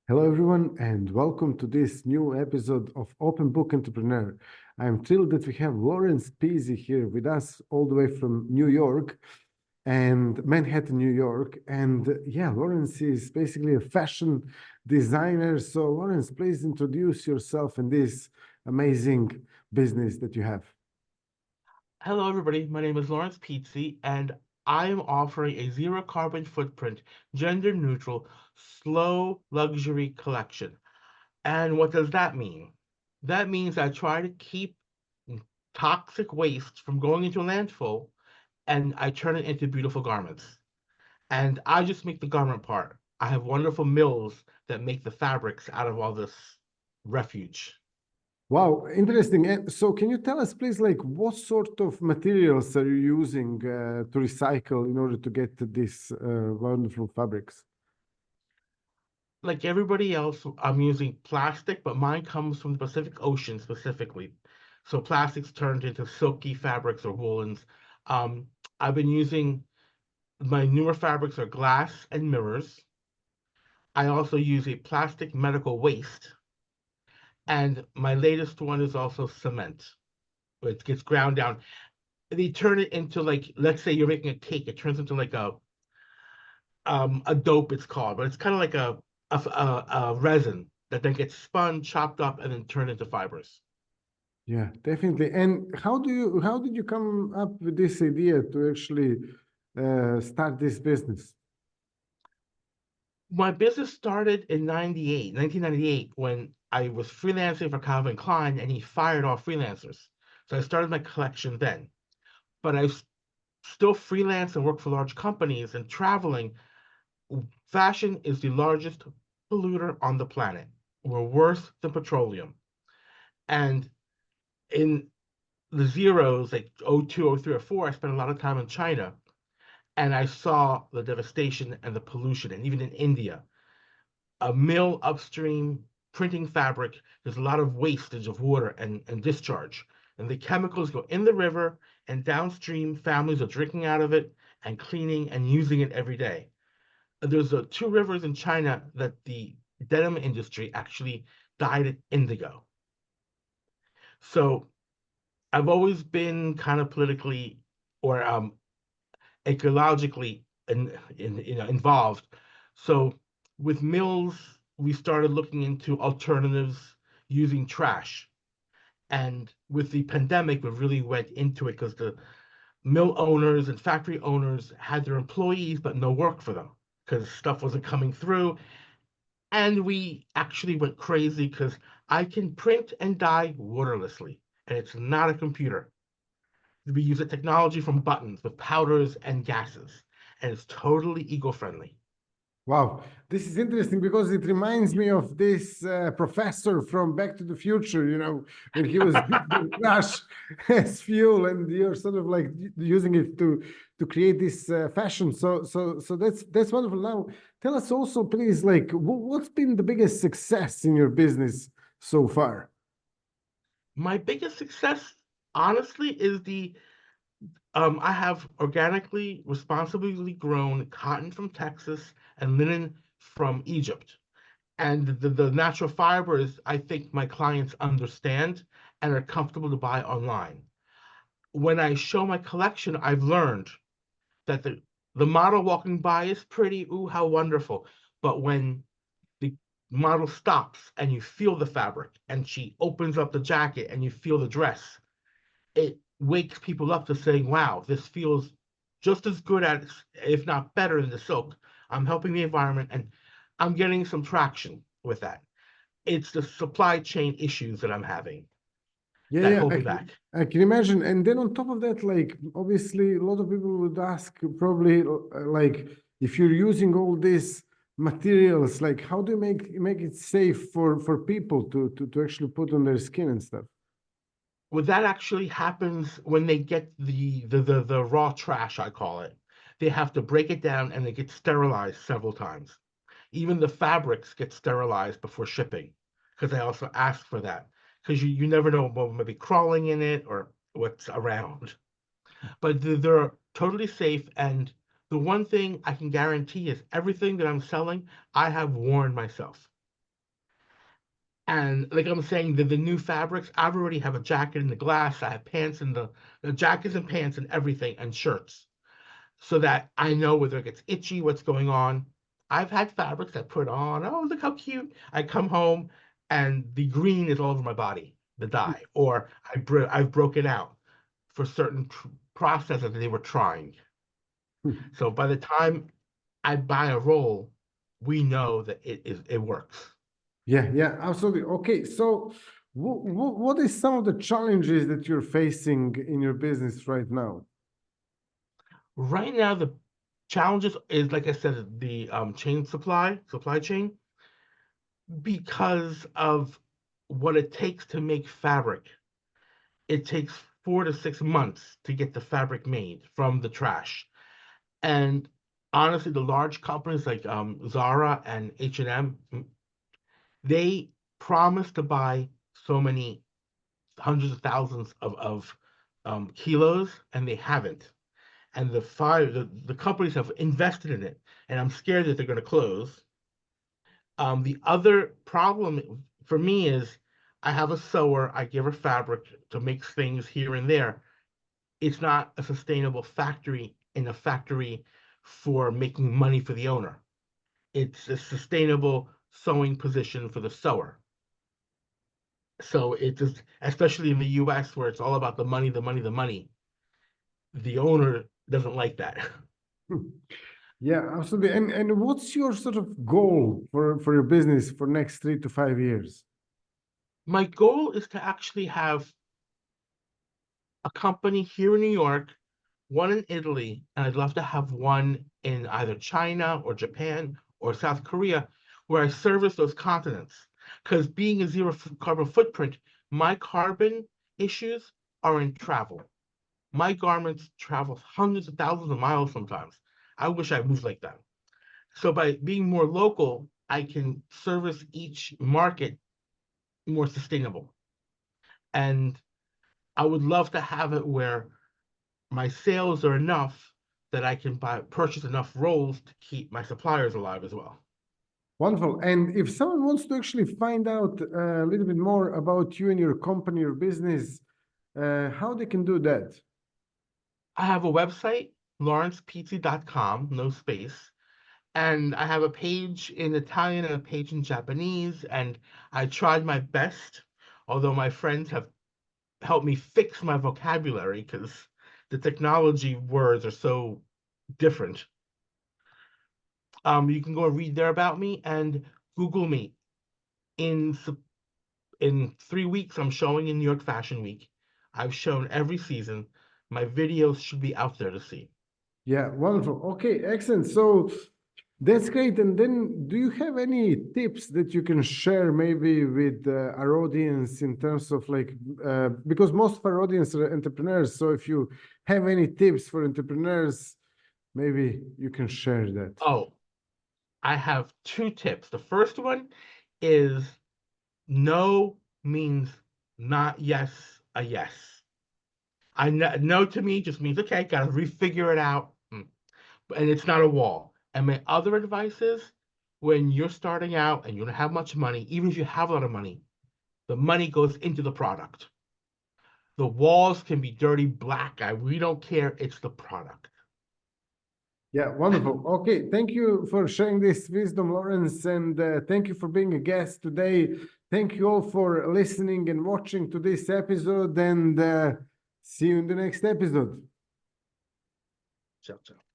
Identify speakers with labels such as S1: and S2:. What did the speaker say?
S1: Hello, everyone, and welcome to this new episode of Open Book Entrepreneur. I'm thrilled that we have Lawrence Pizzi here with us, all the way from New York and Manhattan, New York. And yeah, Lawrence is basically a fashion designer. So, Lawrence, please introduce yourself and this amazing business that you have.
S2: Hello, everybody. My name is Lawrence Pizzi, and I am offering a zero carbon footprint, gender neutral, slow luxury collection. And what does that mean? That means I try to keep toxic waste from going into a landfill and I turn it into beautiful garments. And I just make the garment part. I have wonderful mills that make the fabrics out of all this refuge.
S1: Wow, interesting. And so, can you tell us, please, like what sort of materials are you using to recycle in order to get these wonderful fabrics?
S2: Like everybody else, I'm using plastic, but mine comes from the Pacific Ocean specifically. So plastics turned into silky fabrics or woolens. Um, I've been using my newer fabrics are glass and mirrors. I also use a plastic medical waste, and my latest one is also cement. It gets ground down. They turn it into like, let's say you're making a cake, it turns into like a dope it's called, but it's kind of like a resin that then gets spun, chopped up, and then turned into fibers.
S1: Yeah, definitely. And how did you come up with this idea to actually start this business?
S2: My business started in 1998, when I was freelancing for Calvin Klein and he fired all freelancers. So I started my collection then. But I still freelance and work for large companies and traveling. Fashion is the largest polluter on the planet. We're worse than petroleum. And in the zeros, like '02, '03, or 4, I spent a lot of time in China and I saw the devastation and the pollution. And even in India, a mill upstream printing fabric, there's a lot of wastage of water and discharge. And the chemicals go in the river, and downstream families are drinking out of it and cleaning and using it every day. There's two rivers in China that the denim industry actually dyed it indigo. So I've always been kind of politically or ecologically involved. So with mills, we started looking into alternatives using trash. And with the pandemic, we really went into it because the mill owners and factory owners had their employees, but no work for them because stuff wasn't coming through. And we actually went crazy because I can print and dye waterlessly, and it's not a computer. We use a technology from buttons with powders and gases, and it's totally eco-friendly.
S1: Wow, this is interesting because it reminds me of this professor from Back to the Future, when he was using trash as fuel, and you're sort of like using it to create this fashion. So that's wonderful. Now, tell us also, please, like what's been the biggest success in your business so far?
S2: My biggest success, honestly, is the I have organically, responsibly grown cotton from Texas and linen from Egypt. And the natural fibers, I think my clients understand and are comfortable to buy online. When I show my collection, I've learned that the model walking by is pretty, ooh, how wonderful. But when the model stops and you feel the fabric and she opens up the jacket and you feel the dress, it wakes people up to saying, wow, this feels just as good as, if not better than the silk. I'm helping the environment and I'm getting some traction with that. It's the supply chain issues that I'm having
S1: Yeah,
S2: that
S1: yeah,
S2: hold me back.
S1: I can imagine. And then on top of that, like obviously, a lot of people would ask probably like if you're using all these materials, like how do you make it safe for people to actually put on their skin and stuff?
S2: Well, that actually happens when they get the raw trash, I call it. They have to break it down and they get sterilized several times. Even the fabrics get sterilized before shipping because I also ask for that because you never know what may be crawling in it or what's around. But they're totally safe. And the one thing I can guarantee is everything that I'm selling, I have worn myself. And like I'm saying, the new fabrics, I already have a jacket in the glass. I have pants in the jackets and pants and everything and shirts so that I know whether it gets itchy, what's going on. I've had fabrics I put on. Oh, look how cute. I come home and the green is all over my body, the dye, or I've broken out for certain processes that they were trying. So by the time I buy a roll, we know that it works.
S1: Yeah, yeah, absolutely. Okay, so what is some of the challenges that you're facing in your business right now?
S2: Right now, the challenges is like I said, the supply chain, because of what it takes to make fabric. It takes 4 to 6 months to get the fabric made from the trash. And honestly, the large companies like Zara and H&M, they promise to buy so many hundreds of thousands of kilos, and they haven't. And the companies have invested in it, and I'm scared that they're going to close. The other problem for me is I have a sewer, I give her fabric to make things here and there. It's not a sustainable factory in a factory for making money for the owner. It's a sustainable sewing position for the sewer. So it just, especially in the US where it's all about the money, the money, the money, the owner doesn't like that.
S1: Yeah, absolutely. And what's your sort of goal for your business for next 3 to 5 years?
S2: My goal is to actually have a company here in New York, one in Italy, and I'd love to have one in either China or Japan or South Korea, where I service those continents. Because being a zero carbon footprint, my carbon issues are in travel. My garments travel hundreds of thousands of miles sometimes. I wish I moved like that. So by being more local, I can service each market more sustainable. And I would love to have it where my sales are enough that I can purchase enough rolls to keep my suppliers alive as well.
S1: Wonderful. And if someone wants to actually find out a little bit more about you and your company or business, how they can do that?
S2: I have a website, lawrencepizzi.com, no space, and I have a page in Italian and a page in Japanese, and I tried my best, although my friends have helped me fix my vocabulary because the technology words are so different. You can go and read there about me and Google me. In in 3 weeks, I'm showing in New York Fashion Week. I've shown every season. My videos should be out there to see.
S1: Yeah, wonderful. Okay, excellent. So that's great. And then do you have any tips that you can share maybe with our audience in terms of like, because most of our audience are entrepreneurs. So if you have any tips for entrepreneurs, maybe you can share that.
S2: Oh, I have 2 tips. The first one is no means not yes, a yes. I know no to me just means okay, gotta refigure it out. And it's not a wall. And my other advice is when you're starting out and you don't have much money, even if you have a lot of money, the money goes into the product. The walls can be dirty black. We don't care. It's the product.
S1: Yeah, wonderful. Okay, thank you for sharing this wisdom, Lawrence, and thank you for being a guest today. Thank you all for listening and watching to this episode, and see you in the next episode.
S2: Ciao, ciao.